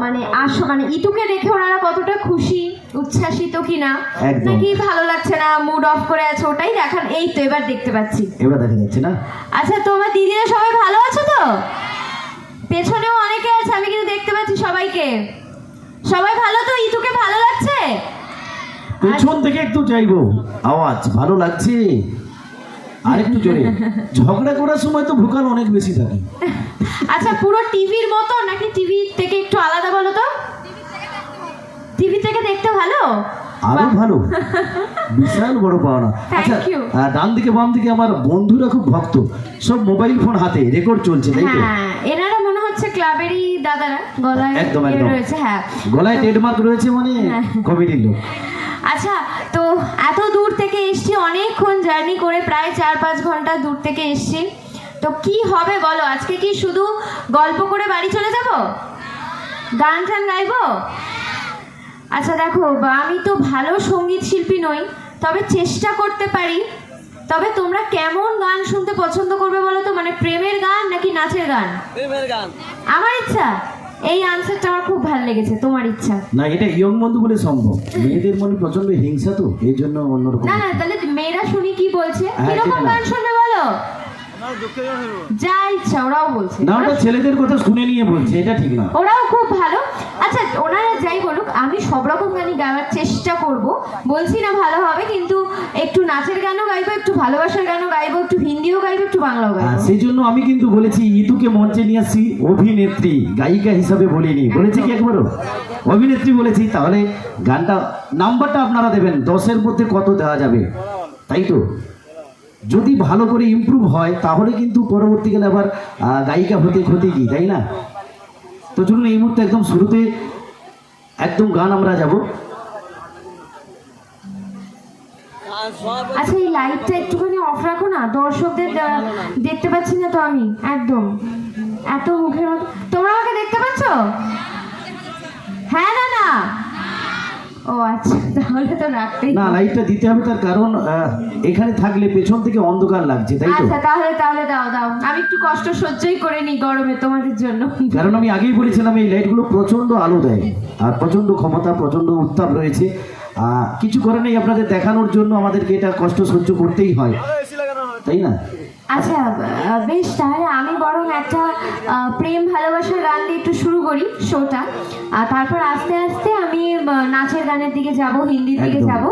মানে মানে ইতুকে দেখে ওনারা কতটা খুশি উচ্ছ্বাসিত কিনা, নাকি ভালো লাগছে না, মুড অফ করে আছে, ওটাই দেখান। এই তো এবার দেখতে পাচ্ছি, এবার দেখা যাচ্ছে না? আচ্ছা তোমার দিদিরা সবাই ভালো আছে তো? পেছনেও অনেকে আছে, আমি কিন্তু দেখতে পাচ্ছি সবাইকে। সবাই ভালো তো? ইতুকে ভালো লাগছে? পেছন থেকে একটু চাইবো আওয়াজ, ভালো লাগছে আর একটু জোরে। ঝগড়া করার সময় তো ভোকাল অনেক বেশি থাকে। আচ্ছা পুরো টিভির মতো নাকি টিভি থেকে একটু আলাদা বলো তো? টিভি থেকে দেখতে ভালো, আরো ভালো, বিশাল বড় পাওনা। আচ্ছা ডান দিকে বাম দিকে আমার বন্ধুরা খুব ভক্ত, সব মোবাইল ফোন হাতে, রেকর্ড চলছে, তাই তো? হ্যাঁ, এনারা মনে হচ্ছে ক্লাবেরই দাদারা, গলায় একদম একদম রয়েছে। হ্যাঁ, গলায় ট্রেডমার্ক রয়েছে, মানে কমিটির লোক। আচ্ছা তো এত দূর থেকে এসছি, অনেকক্ষণ জার্নি করে, প্রায় 4-5 ঘন্টা দূর থেকে এসছি, তো কি হবে বলো? আজকে কি শুধু গল্প করে বাড়ি চলে যাব? গান টান গাইবো? আচ্ছা দেখো, আমি তো ভালো সঙ্গীত শিল্পী নই, তবে চেষ্টা করতে পারি। তবে তোমরা কেমন গান শুনতে পছন্দ করবে বলো তো? মানে প্রেমের গান নাকি নাচের গান? প্রেমের গান। আমার ইচ্ছা, এই আনসারটা আমার খুব ভালো লেগেছে। তোমার ইচ্ছা? না, এটা ইয়ং বন্ধু বলে সম্ভব, মেয়েদের মনে প্রচন্ড হিংসা, তো এই জন্য অন্যরকম। না না, তাহলে মেয়েরা শুনি কি বলছে, কিরকম গান শুনবে বলো? যা ইচ্ছা ওরাও বলছে। না, ওটা ছেলেদের কথা শুনে নিয়ে বলছে, এটা ঠিক না। ওরাও খুব ভালো। আচ্ছা ওনারা যাই বলুক, আমি সব রকম গানই গাওয়ার চেষ্টা করব, বলছি না ভালো হবে, কিন্তু একটু নাচের গানও গাইবো, একটু ভালোবাসার গানও গাইবো, একটু হিন্দিও গাইবো, একটু বাংলাও গাইবো। সেই জন্য আমি কিন্তু বলেছি ইতুকে মঞ্চে নিয়ে আসছি অভিনেত্রী, গায়িকা হিসাবে বলিনি। বলেছি কি একবারও? অভিনেত্রী বলেছি। তাহলে গানটা নাম্বারটা আপনারা দেবেন, 10-এর মধ্যে কত দেওয়া যাবে, তাই তো? যদি ভালো করে ইমপ্রুভ হয় তাহলে কিন্তু পরবর্তীকালে আবার গায়িকা হতে ক্ষতি কি, তাই না? তো চলুন এই মুহূর্তে একদম শুরুতে একদম গান আমরা যাব। আচ্ছা এই লাইটটা একটুখানি অফ রাখো না, দর্শকদের দেখতে পাচ্ছি না তো আমি একদম, এত মুখের মতো। তোমরা আমাকে দেখতে পাচ্ছ? হ্যাঁ না না, ও আচ্ছা, তাহলে তো রাখতেই না, লাইটটা দিতে হবে, তার কারণ এখানে থাকলে পেছন থেকে অন্ধকার লাগছে, তাই তো? আচ্ছা তাহলে দাও দাও, আমি একটু কষ্ট সহ্যই করে নিই গরমে তোমাদের জন্য। কারণ আমি আগেই বলেছিলাম এই লাইটগুলো প্রচন্ড আলো দেয়, আর প্রচন্ড ক্ষমতা, প্রচন্ড উত্তাপ রয়েছে। কিছু করে নেই, আপনাদের দেখানোর জন্য আমাদেরকে এটা কষ্ট সহ্য করতেই হয়, তাই না? আচ্ছা বেশ, তাহলে আমি বরং একটা প্রেম ভালোবাসার গান দিয়ে একটু শুরু করি শোটা, আর তারপর আস্তে আস্তে আমি নাচের গানের দিকে যাব, হিন্দির দিকে যাব।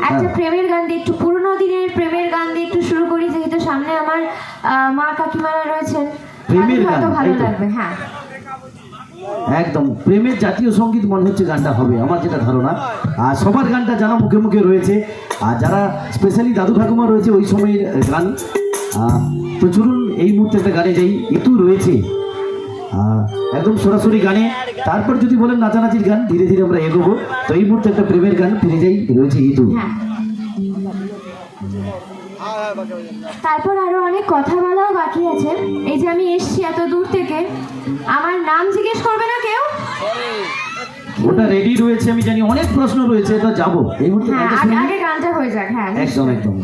একটা প্রেমের গান দিয়ে, একটু পুরোনো দিনের প্রেমের গান দিয়ে একটু শুরু করি, যেহেতু সামনে আমার মা কাকিমারা রয়েছেন, প্রেমের গান, হয়তো ভালো তাই তো? লাগবে। হ্যাঁ একদম প্রেমের জাতীয় সঙ্গীত মনে হচ্ছে গানটা হবে, আমার যেটা ধারণা। আর সবার গানটা জানা মুখে মুখে রয়েছে, আর যারা স্পেশালি দাদু ঠাকুমা রয়েছে ওই সময়ের গান। তো চলুন এই মুহূর্তে একটা গানে যাই, ইতু রয়েছে একদম সরাসরি গানে। তারপর যদি বলেন নাচানাচির গান, ধীরে ধীরে আমরা এগোবো। তো এই মুহূর্তে একটা প্রেমের গান ফিরে যাই, রয়েছে ইতু। তারপর আরো অনেক কথা বলাও বাকি আছে। এই যে আমি এসছি এত দূর থেকে, আমার নাম জিজ্ঞেস করবে না কেউ? ওটা রেডি রয়েছে, আমি জানি অনেক প্রশ্ন রয়েছে, এটা যাবো এই মুহূর্তে। হ্যাঁ, আগে গানটা হয়ে যাক। হ্যাঁ একদম একদম।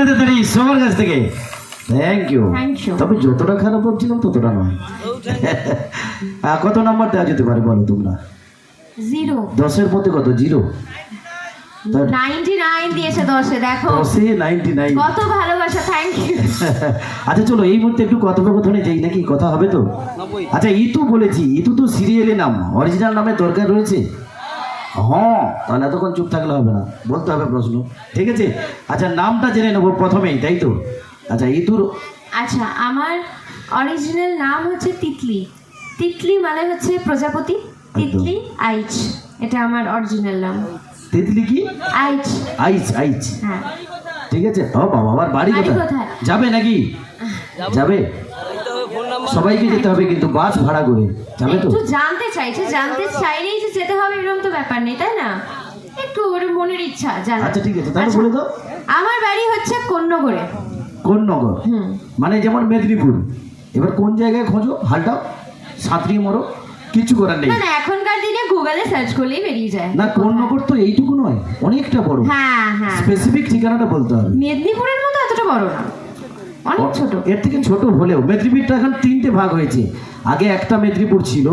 হাতে তাড়ি সবার কাছ থেকে। Thank you. Thank you. তবে যতটা খারাপ ভাবছিলাম ততটা নয়। কত নাম্বার দেওয়া যেতে পারে বলো তোমরা? 0 10-এর মধ্যে কত? 0? 99 দিয়েছে 10-এ, দেখো 10-এ 99। কত ভালোবাসা, থ্যাংক ইউ। আচ্ছা চলো এই মুহূর্তে একটু কথোপকথনে যাই, নাকি কথা হবে তো? আচ্ছা ইতু বলেছি, ইতু তো সিরিয়ালের নাম, অরিজিনাল নামের দরকার রয়েছে? হ্যাঁ, তাহলে এতক্ষণ চুপ থাকলে হবে না, বলতে হবে প্রশ্ন, ঠিক আছে? আচ্ছা নামটা জেনে নেবো প্রথমেই, তাই তো? আচ্ছা ইতুর আচ্ছা, আমার অরিজিনাল নাম হচ্ছে তিতলি। তিতলি মানে হচ্ছে প্রজাপতি। তিতলি আইচ, এটা আমার অরিজিনাল নাম। তিতলি কি? আইচ। আইচ, আইচ, হ্যাঁ। ঠিক আছে। ও বাবা, আবার বাড়ি বাড়ি কোথায়? কোথায়? যাবে নাকি? যাবে? সবাইকে যেতে হবে কিন্তু বাস ভাড়া করে, যাবে তো? একটু জানতে চাইলেই যে যেতে হবে এরকম তো ব্যাপার নেই, তাই না? একটু ওর মনের ইচ্ছা জানা। আচ্ছা ঠিক আছে, তাহলে আচ্ছা, বলে দাও। আমার বাড়ি হচ্ছে কোন্নগরে। কোন নগর? হুম। মানে যেমন মেদিনীপুর। এবার কোন জায়গায় খোঁজো, হালটাও সাঁতরিয়ে মরো, কিছু করার নেই। না না, এখনকার দিনে গুগলে সার্চ করলেই বেরিয়ে যায়। না কোন নগর তো এইটুকু নয়, অনেকটা বড়। হ্যাঁ হ্যাঁ, স্পেসিফিক ঠিকানাটা বলতে হবে। মেদিনীপুরের মতো এতটা বড় না, অনেক ছোট। এর থেকে ছোট হলেও মেদিনীপুরটা এখন 3টে ভাগ হয়েছে। আগে একটা মেদিনীপুর ছিল,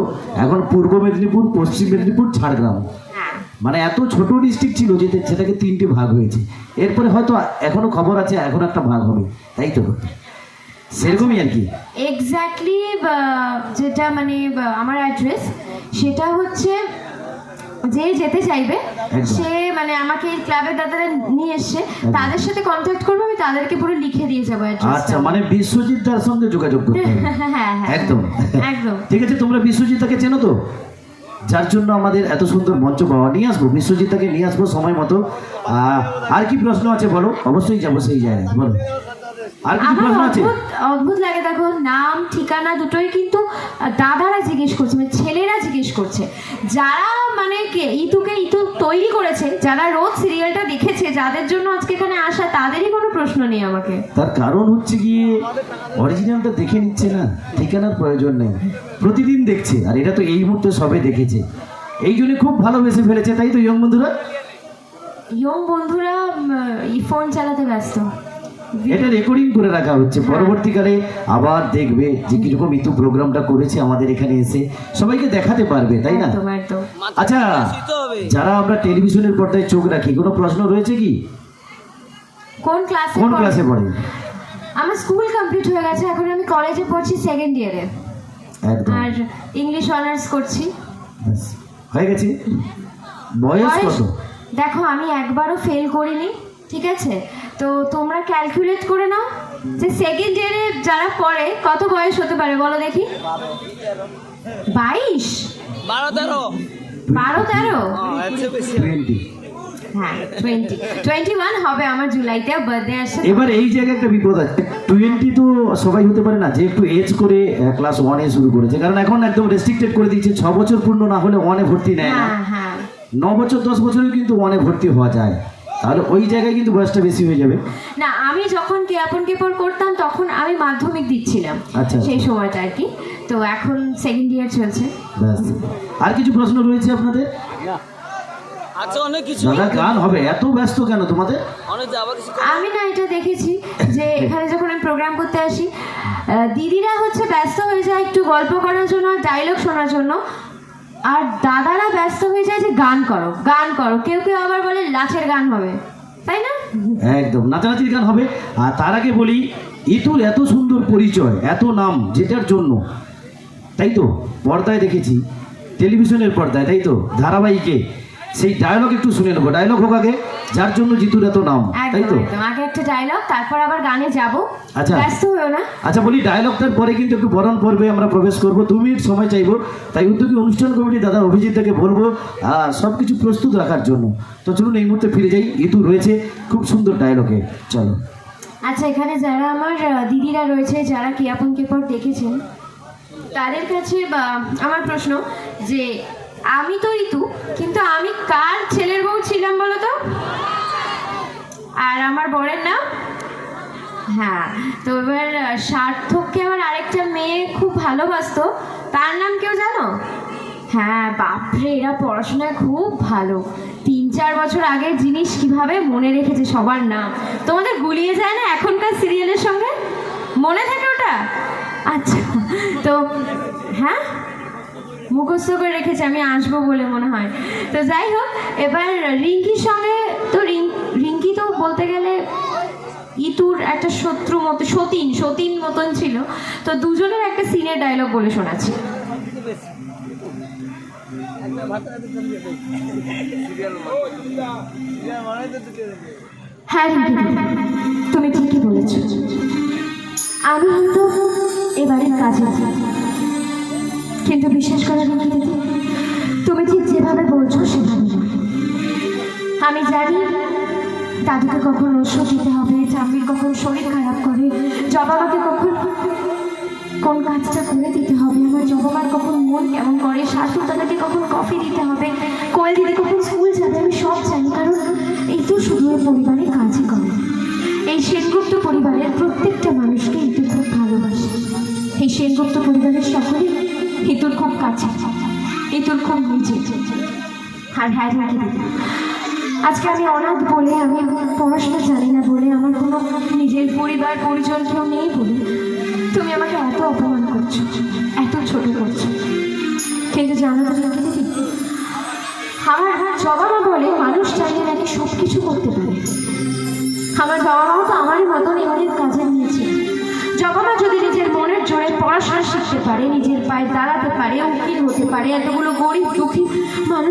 এখন পূর্ব মেদিনীপুর, পশ্চিম মেদিনীপুর, ঝাড়গ্রাম। হ্যাঁ। মানে এত ছোট ডিস্ট্রিক্ট ছিল যে সেটাকে 3টে ভাগ হয়েছে। এরপরে হয়তো এখনো খবর আছে এখন একটা ভাগ হবে, তাই তো? সেরকমই আর কি। এক্স্যাক্টলি যেটা মানে আমার অ্যাড্রেস, সেটা হচ্ছে যে যেতে চাইবে একদম। সে মানে আমাকে এই ক্লাবের দাদারা নিয়ে এসছে, তাদের সাথে কন্ট্যাক্ট করবো, আমি তাদেরকে পুরো লিখে দিয়ে যাবো অ্যাড্রেস। আচ্ছা, মানে বিশ্বজিৎ দার সঙ্গে যোগাযোগ করতে হবে। হ্যাঁ হ্যাঁ, একদম একদম। ঠিক আছে। তোমরা বিশ্বজিৎদাকে চেনো তো? যার জন্য আমাদের এত সুন্দর মঞ্চ পাওয়া, নিয়ে আসবো বিশ্বজিৎদাকে, নিয়ে আসবো সময় মতো। আর কি প্রশ্ন আছে বলো, অবশ্যই যাবো সেই জায়গায়, বলো। আর কিছু আমার প্রশ্ন আছে? অদ্ভুত অদ্ভুত লাগে, দেখো নাম ঠিকানা দুটোই কিন্তু দাদারা জিজ্ঞেস করছে, মানে ছেলেরা জিজ্ঞেস করছে, যারা মানে ইতু তৈরি করেছে, যারা রোজ সিরিয়ালটা দেখেছে, যাদের জন্য আজকে এখানে আসা, তাদেরই কোনো প্রশ্ন নেই আমাকে। তার কারণ হচ্ছে গিয়ে অরিজিনালটা দেখে নিচ্ছে না, ঠিকানার প্রয়োজন নেই, প্রতিদিন দেখছে। আর এটা তো এই মুহূর্তে সবে দেখেছে, এই জন্য খুব ভালোবেসে ফেলেছে, তাই তো ইয়ং বন্ধুরা? ইয়ং বন্ধুরা ফোন চালাতে ব্যস্ত। এটা রেকর্ডিং করে রাখা হচ্ছে, পরবর্তীকালে আবার দেখবে যে কিরকম ইতু প্রোগ্রামটা করেছে আমাদের এখানে এসে, সবাইকে দেখাতে পারবে, তাই না? একদম একদম। আচ্ছা, যারা আমরা টেলিভিশনের পর্দায় চোখ রাখি, কোনো প্রশ্ন রয়েছে কি? কোন ক্লাসে কোন ক্লাসে পড়ে? আমার স্কুল কমপ্লিট হয়ে গেছে, এখন আমি কলেজে পড়ছি, সেকেন্ড ইয়ারে, একদম, আর ইংলিশ অনার্স করছি। ব্যাস, হয়ে গেছে। বয়স কত? দেখো আমি একবারও ফেল করিনি, ঠিক আছে? তো তোমরা ক্যালকুলেট করে নাও যে সেকেন্ড ইয়ারে যারা পড়ে কত বয়স হতে পারে, বলো দেখি। 22, 12-13, 20। হ্যাঁ 21 হবে আমার, জুলাইতে বার্থডে আসছে। এবার এই জায়গায় একটা বিপদ আছে, 20 তো সবাই হতে পারে না, যে একটু এজ করে ক্লাস 1-এ শুরু করেছে, কারণ এখন একদম রেস্ট্রিক্টেড করে দিচ্ছে, 6 বছর পূর্ণ না হলে 1-এ ভর্তি নেয় না। হ্যাঁ হ্যাঁ। 9 বছর 10 বছরেও কিন্তু 1-এ ভর্তি হওয়া যায়, তাহলে ওই জায়গায় কিন্তু বয়সটা বেশি হয়ে যাবে। না, আমি যখন কেয়াপন কেপর করতাম তখন আমি মাধ্যমিক দিচ্ছিলাম, আচ্ছা। সেই সময়টা আর কি। তো এখন সেকেন্ড ইয়ার চলছে। ব্যাস। আর কিছু প্রশ্ন রয়েছে আপনাদের? আচ্ছা, অনেক কিছু দাদা গান হবে, এত ব্যস্ত কেন তোমাদের? অনেক যাবার কিছু আমি না এটা দেখেছি যে এখানে যখন আমি প্রোগ্রাম করতে আসি, দিদিরা হচ্ছে ব্যস্ত হয়ে যায় একটু গল্প করার জন্য, ডায়লগ শোনার জন্য, আর দাদারা ব্যস্ত হয়ে যায় যে গান করো গান করো, কেউ কেউ আবার বলে লাচের গান হবে, তাই না? একদম, নাচানাচির গান হবে। আর তার আগে বলি, ইতুর এত সুন্দর পরিচয়, এত নাম, যেটার জন্য, তাই তো পর্দায় দেখেছি, টেলিভিশনের পর্দায়, তাই তো ধারাবাহিকে, সেই ডায়লগ একটু শুনে নেবো। ডায়লগ হোক আগে, যার জন্য জিতুর এত নাম, তাই তো? একদম একদম, আগে একটা ডায়লগ, তারপর আবার গানে যাব। আচ্ছা। ব্যস্ত হয়েও না। আচ্ছা বলি, ডায়লগটার পরে কিন্তু একটু বরণ পর্বে আমরা প্রবেশ করব, 2 মিনিট সময় চাইবো, তাই উদ্যোগী অনুষ্ঠান কমিটি দাদা অভিজিৎকে বলবো সব কিছু প্রস্তুত রাখার জন্য। তো চলুন এই মুহূর্তে ফিরে যাই, ইতু রয়েছে খুব সুন্দর ডায়লগে, চলো। আচ্ছা, এখানে যারা আমার দিদিরা রয়েছে, যারা কিয়াপন কেপর দেখেছেন, তাদের কাছে আমার প্রশ্ন যে আমি তো ঋতু, কিন্তু আমি কার ছেলের বউ ছিলাম বলো তো? আর আমার বরের নাম? হ্যাঁ, তো এবার সার্থককে আমার আরেকটা মেয়ে খুব ভালোবাসতো, তার নাম কেউ জানো? হ্যাঁ বাপরে, এরা পড়াশোনায় খুব ভালো। 3-4 বছর আগের জিনিস কিভাবে মনে রেখেছে সবার নাম। তোমাদের গুলিয়ে যায় না এখনকার সিরিয়ালের সঙ্গে? মনে থাকে ওটা? আচ্ছা, তো হ্যাঁ মুখস্থ করে রেখেছে, আমি আসবো বলে মনে হয়। তো যাই হোক, এবার রিঙ্কির সঙ্গে তো রিঙ্কি তো বলতে গেলে ইতুর একটা শত্রু মতো, সতীন মতন ছিল। তো দুজনের একটা সিনের ডায়লগ বলে শোনাচ্ছি। হ্যাঁ রিঙ্কি, তুমি ঠিকই বলেছ। আমি হয়তো এবারের কাজে যাই, কিন্তু বিশ্বাস করে রিঙ্কি দিদি, তুমি ঠিক যেভাবে বলছো সেভাবে না। আমি জানি দাদুকে কখন ওষুধ দিতে হবে, ঠাম্মির কখন শরীর খারাপ করে, জবাবাকে কখন কোন কাজটা করে দিতে হবে, আমার জবাবার কখন মন কেমন করে, শাশু দাদাকে কখন কফি দিতে হবে, কোয়েল দিদি কখন স্কুল যাবে, আমি সব জানি। কারণ এই তো শুধু এই পরিবারের কাজই করে। এই সেনগুপ্ত পরিবারের প্রত্যেকটা মানুষকে ইতু খুব ভালোবাসে। এই সেনগুপ্ত পরিবারের সকলে ইতুর খুব কাছে, ইতুর খুব নিজে। আর হ্যাঁ রিঙ্কি দিদি, আজকে আমি অনাথ বলে, আমি পড়াশোনা জানি না বলে, আমার কোনো নিজের পরিবার পরিজন কেউ নেই বলে তুমি আমাকে এত অপমান করছো, এত ছোট করছো। কিন্তু জানো তো রিঙ্কি দিদি, আমার বাবা মা বলে মানুষ চাইলে নাকি সব কিছু করতে পারে। আমার বাবা মাও তো আমারই মতন অনেক কাজে নিয়েছে। বাবা মা যদি নিজের মনের জোরে পড়াশোনা শিখতে পারে, নিজের পায়ে দাঁড়াতে পারে, উকিল হতে পারে, এতগুলো গরিব দুঃখী মানুষ